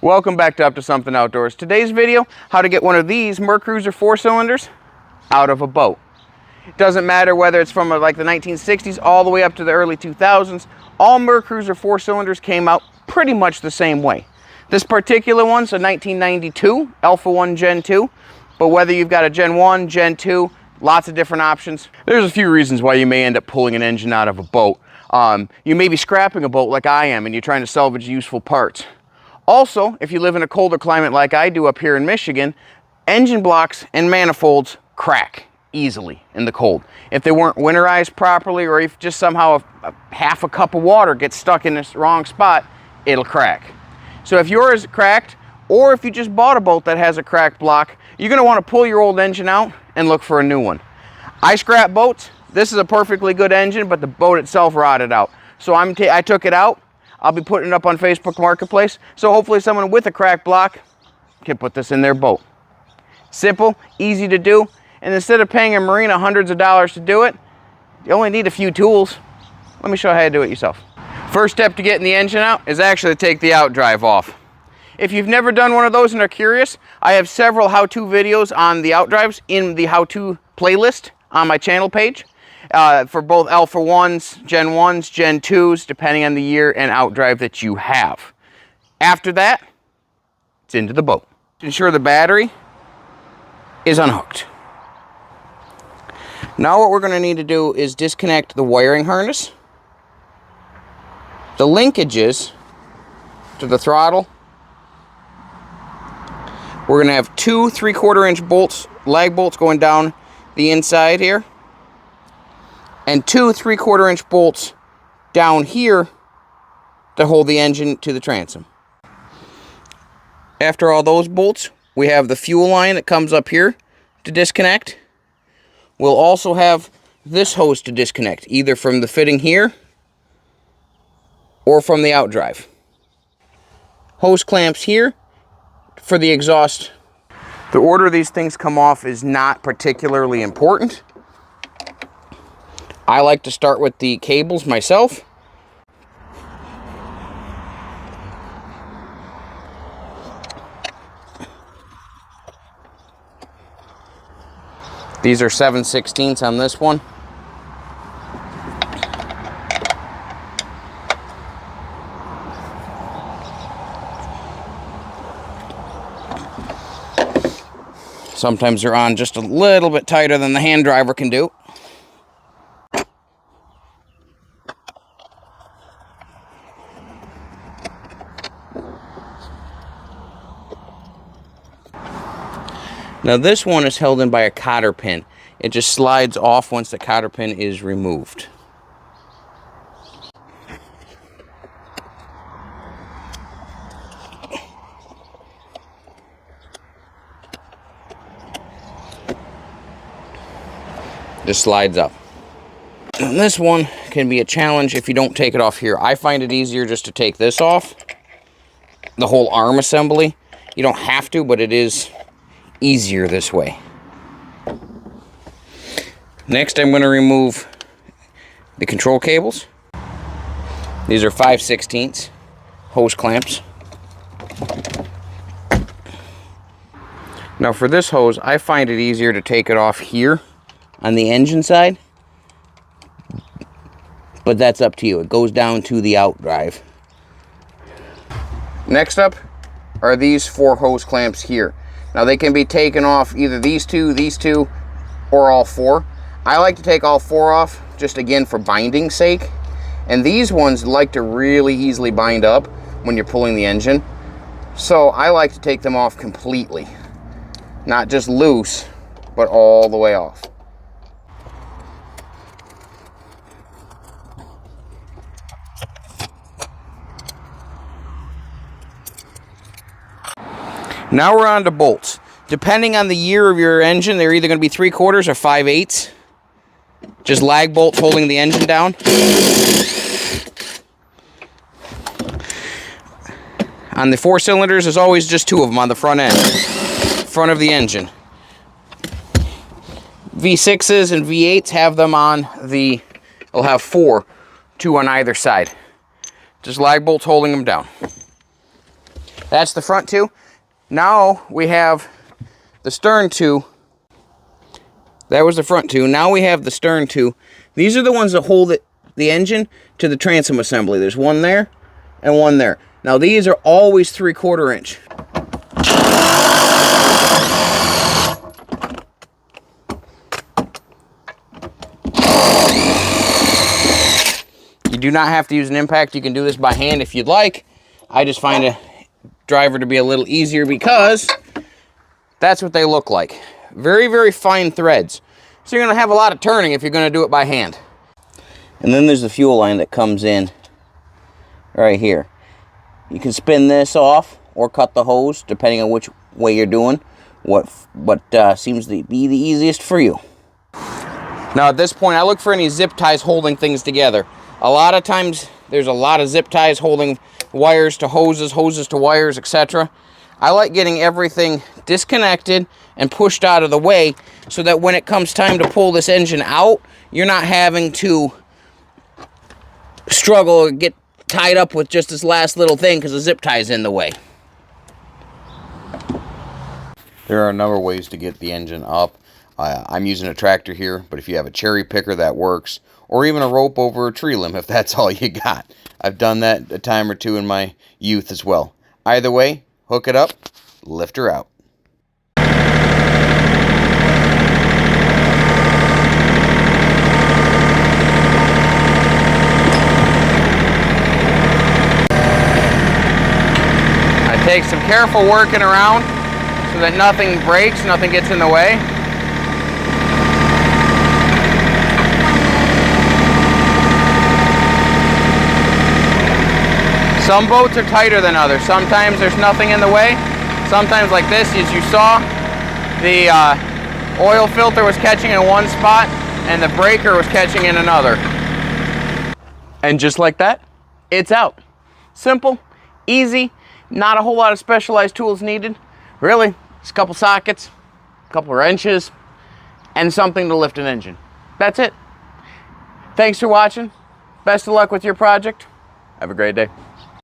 Welcome back to Up to Something Outdoors. Today's video, how to get one of these Mercruiser 4-cylinders out of a boat. It doesn't matter whether it's from like the 1960s all the way up to the early 2000s. All Mercruiser 4-cylinders came out pretty much the same way. This particular one's a 1992 Alpha 1 Gen 2, but whether you've got a Gen 1, Gen 2, lots of different options. There's a few reasons why you may end up pulling an engine out of a boat. You may be scrapping a boat like I am and you're trying to salvage useful parts. Also, if you live in a colder climate like I do up here in Michigan, engine blocks and manifolds crack easily in the cold. If they weren't winterized properly, or if just somehow half a cup of water gets stuck in this wrong spot, it'll crack. So if yours is cracked, or if you just bought a boat that has a cracked block, you're going to want to pull your old engine out and look for a new one. I scrap boats. This is a perfectly good engine, but the boat itself rotted out. So I took it out. I'll be putting it up on Facebook Marketplace, so hopefully someone with a cracked block can put this in their boat. Simple, easy to do, and instead of paying a marina hundreds of dollars to do it, you only need a few tools. Let me show you how to do it yourself. First step to getting the engine out is actually to take the outdrive off. If you've never done one of those and are curious, I have several how-to videos on the outdrives in the how-to playlist on my channel page. For both Alpha 1s, Gen 1s, Gen 2s, depending on the year and outdrive that you have. After that, it's into the boat. To ensure the battery is unhooked. Now what we're going to need to do is disconnect the wiring harness, the linkages to the throttle. We're going to have two 3/4 inch bolts, lag bolts going down the inside here, and two 3/4 inch bolts down here to hold the engine to the transom. After all those bolts, we have the fuel line that comes up here to disconnect. We'll also have this hose to disconnect, either from the fitting here or from the outdrive. Hose clamps here for the exhaust. The order these things come off is not particularly important. I like to start with the cables myself. These are 7/16 on this one. Sometimes they're on just a little bit tighter than the hand driver can do. Now this one is held in by a cotter pin. It just slides off once the cotter pin is removed. Just slides up. And this one can be a challenge if you don't take it off here. I find it easier just to take this off, the whole arm assembly. You don't have to, but it is easier this way. Next, I'm going to remove the control cables. These are 5/16 hose clamps. Now for this hose, I find it easier to take it off here on the engine side, but that's up to you. It goes down to the outdrive. Next up are these 4 hose clamps here. Now they can be taken off either these two, or all 4. I like to take all 4 off, just again for binding's sake. And these ones like to really easily bind up when you're pulling the engine. So I like to take them off completely. Not just loose, but all the way off. Now we're on to bolts. Depending on the year of your engine, they're either going to be 3/4 or 5/8. Just lag bolts holding the engine down. On the 4-cylinders, there's always just 2 of them on the front end, front of the engine. V6s and V8s have them on the, they'll have 4, 2 on either side. Just lag bolts holding them down. That's the front two. Now we have the stern two. That was the front two. Now we have the stern two. These are the ones that hold the engine to the transom assembly. There's one there and one there. Now these are always 3/4 inch. You do not have to use an impact. You can do this by hand if you'd like. I just find a driver to be a little easier because that's what they look like. Very, very fine threads. So you're going to have a lot of turning if you're going to do it by hand. And then there's the fuel line that comes in right here. You can spin this off or cut the hose depending on which way you're doing. What seems to be the easiest for you. Now at this point I look for any zip ties holding things together. A lot of times there's a lot of zip ties holding wires to hoses, hoses to wires, etc. I like getting everything disconnected and pushed out of the way so that when it comes time to pull this engine out, you're not having to struggle or get tied up with just this last little thing because the zip tie is in the way. There are a number of ways to get the engine up. I'm using a tractor here, but if you have a cherry picker, that works. Or even a rope over a tree limb if that's all you got. I've done that a time or two in my youth as well. Either way, hook it up, lift her out. I take some careful working around so that nothing breaks, nothing gets in the way. Some boats are tighter than others. Sometimes there's nothing in the way. Sometimes like this, as you saw, the oil filter was catching in one spot and the breaker was catching in another. And just like that, it's out. Simple, easy, not a whole lot of specialized tools needed. Really, just a couple sockets, a couple wrenches, and something to lift an engine. That's it. Thanks for watching. Best of luck with your project. Have a great day.